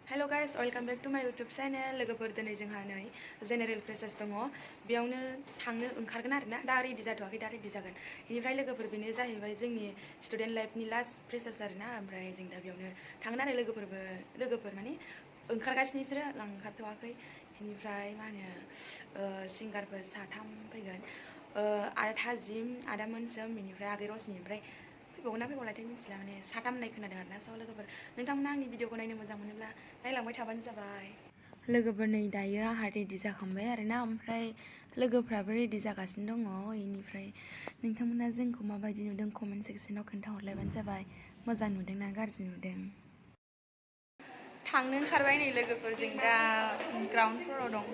Hello guys, welcome back to my YouTube channel. लोगोफोर दिनै जोंहा नै जेनेरेल फ्रेसार्स दङ बेयावनो थांनो ओंखारगोन आरोना दा रेडि जाथ'वाखै दा रेडि जागोन बेनिफ्राय लोगोफोर बेनो जाहैबाय जोंनि स्टुडेन्ट लाइफनि लास्ट फ्रेसार्स आरोना ओमफ्राय जों दा बेयावनो थांगोन आरो लोगोफोर माने ओंखारगासिनो बिसोरो आं ओंखारथ'वाखै बेनिफ्राय मा होनो सिंगारफोर साथाम फैगोन आदा थाजिम आदा मोनसोम बेनिफ्राय आगै रसमि ओमफ्राय फैबावगोन ना फैबावलाथाय मिथिला माने साथाम होननाय खोनादों आरोना स' लोगोफोर नोंथांमोना आंनि भिडिअखौ नायनो मोजां मोनोब्ला नायलांबाय थाबानो जाबाय लोगोफोर नै दायो आंहा रेडि जाखांबाय आरोना ओमफ्राय लोगोफ्राबो रेडि जागासिनो दङ बेनिफ्राय नोंथांमोना जोंखौ माबायदि नुदों कमेन्ट सेक्सनाव खोन्थाहरलायबानो जाबाय मोजां नुदों ना गाज्रि नुदों थांनो ओंखारबाय नै लोगोफोर जों दा ग्राउन्ड फ्ल'राव दं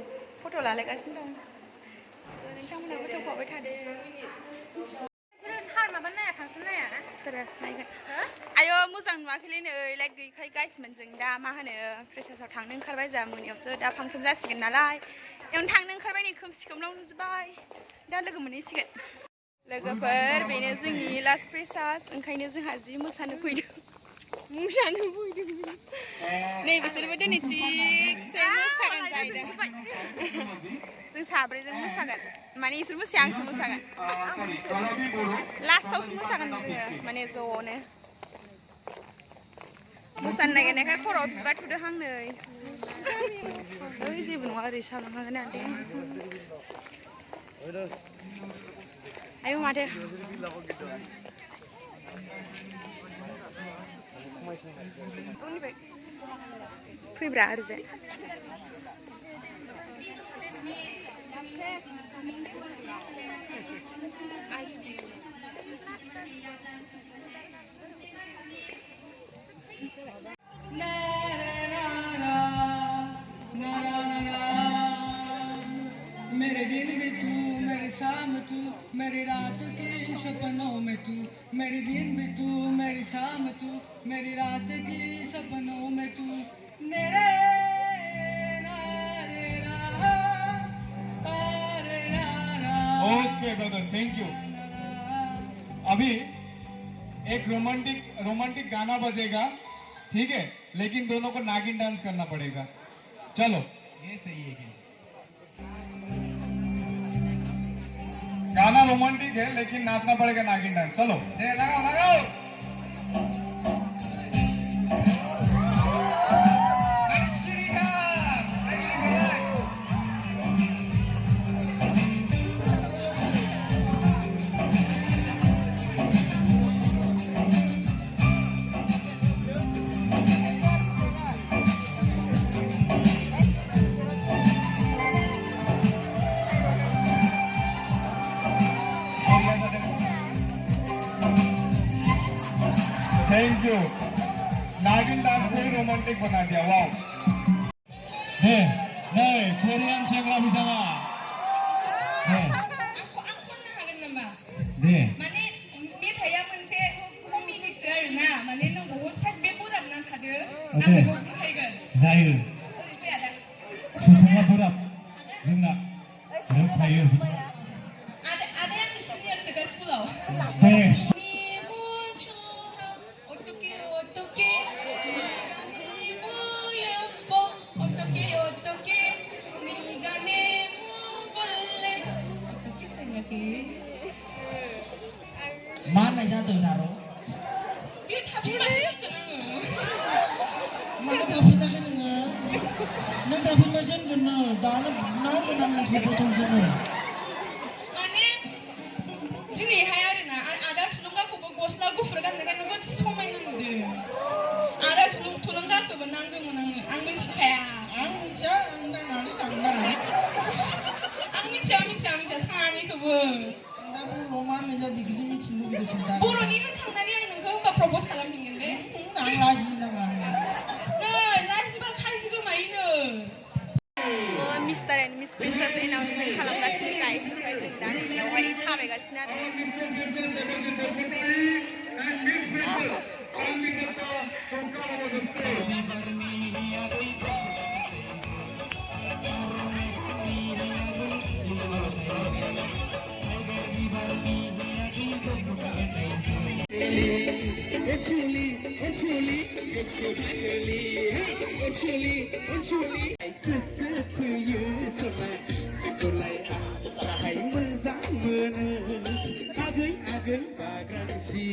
फट' लालायगासिनो दं स' नोंथांमोना फट'फाबाय थादो आयो मोजां नुवाखैलै नै लाइक गैखाय गाइसमोन जों दा मा होनो फ्रेसार्सआव थांनो ओंखारबाय जोंहा मोनायावसो दा फांसन जासिगोन नालाय बेयावनो थांनो ओंखारबाय नै खोमसि खोमलाव नुजोब्बाय दा लोगो मोनहैसिगोन लोगोफोर बेनो जोंनि लास्ट फ्रेसार्स ओंखायनो जोंहा जि मोसानो फैदों नै बिसोरबो दिनै थिगसे मोसागोन जाहैदों जों साब्रैजों मोसागोन माने इसोर मोसाया आंसो मोसागोन लास्टावसो मोसागोन जोङो माने ज'नो मोसानो नागिरनायखाय खर'आव बिबार थुदोहां नै ओइ जेबो नङा ओरै सालांखागोन आं आयौ माथो फैब्रा ओरैजाय मेरे दिल में तू मेरे शाम तू मेरी रात के सपनों में तू मेरे दिन में तू मेरी शाम तू मेरी रात की सपनों में तू मेरे ओके ब्रदर थैंक यू अभी एक रोमांटिक गाना बजेगा ठीक है लेकिन दोनों को नागिन डांस करना पड़ेगा चलो ये सही है क्या गाना रोमांटिक है लेकिन नाचना पड़ेगा नागिन डांस चलो लगाओ लगाओ थैंक यू नागिन डांस को ही रोमांटिक बना दिया वाह 네, 네, 코리안 생각 비상아 네, 네, माने मेथाइया मोनसे कमेडि सो आरोना माने नों बहुत साइज बे बोराबना थादो आं बेखौ बुंखायगोन जायो ओरै फैया दा सुबुङा बोराब जोंना रोंखायो आदाया आंनि सिनियरसो गा स्कुलाव दे mana jatuh Saro? Dia tapi masih kan? Mana tapi tak kena? Nanti tapi masih kena. Dalam nak nak dipotong kena. Mana? Jadi hayar na ada tulunga ko gosla ko furgan na kan ko somai nangde. Ada tulunga ko nangde mo nang ang min kaya. Ang mija ang nang nang. Ang mija sani ko bo. Tapi roman aja di sini cilu gitu cinta. Boroni kan थांनानै आं नोंखौ होमबा propose खालामफिनगोन दे Nang lagi nama. नै लाजिबा खाजि गोमायोनो mister and miss princess announcement खालामगासिनो गाइस ओमफ्राय जों दा नै बेयावहाय थाबायगासिनो आरो It's really, it's so finally. गोसो फैयो सोरबा बेखौलाय आं बाहाय मोजां मोनो आगै आगै बाग्रांसि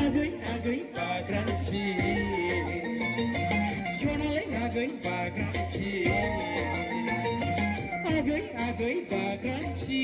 आगै आगै बाग्रांसि सनालाय आगै बाग्रांसि आगै आगै बाग्रांसि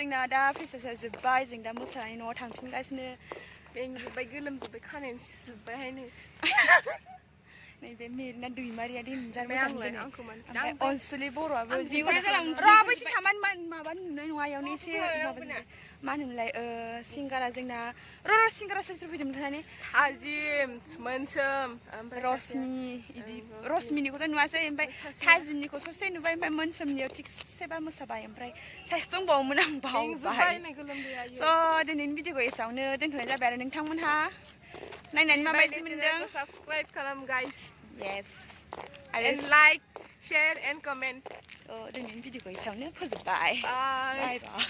जोंना दा फ्रेसार्सआ जोब्बाय जों दा मोसानानै न'आव थांफिनगासिनो मेंजोब्बाय गोलोमजोब्बाय खानायानो सिजोब्बायहायनो नैबे मेरिना दैमारिया देनजार आंलाय मोसानो आंखौ मानो ओमफ्राय अनसुलि बर'आबो जिगुरा जालांदों। र' बैसो थामान माबा नुनाय नङा इयावनो एसे मा होनोमोनलाय सिंगारा जोंना र' सिंगारा सोर सोर फैदोंमोन थानानै थाजिम मोनसोम ओमफ्राय रश्मि इदि रश्मिनिखौथ' नुवासै ओमफ्राय थाजिमनिखौ ससे नुबाय ओमफ्राय मोनसोमनियाव थिगसेबा मोसाबाय ओमफ्राय सासे दंबावोमोन आं बावबाय स' दिनैनि भिडिअखौ एसेयावनो दोनथ'नाय जाबाय आरो नोंथांमोनहा नायनानै माबायदि मोनदों साबस्क्राइब खालाम guys yes and like share and comment दिनैनि भिडिअखौ एसेयावनो फोजोबबाय bye बाय बाय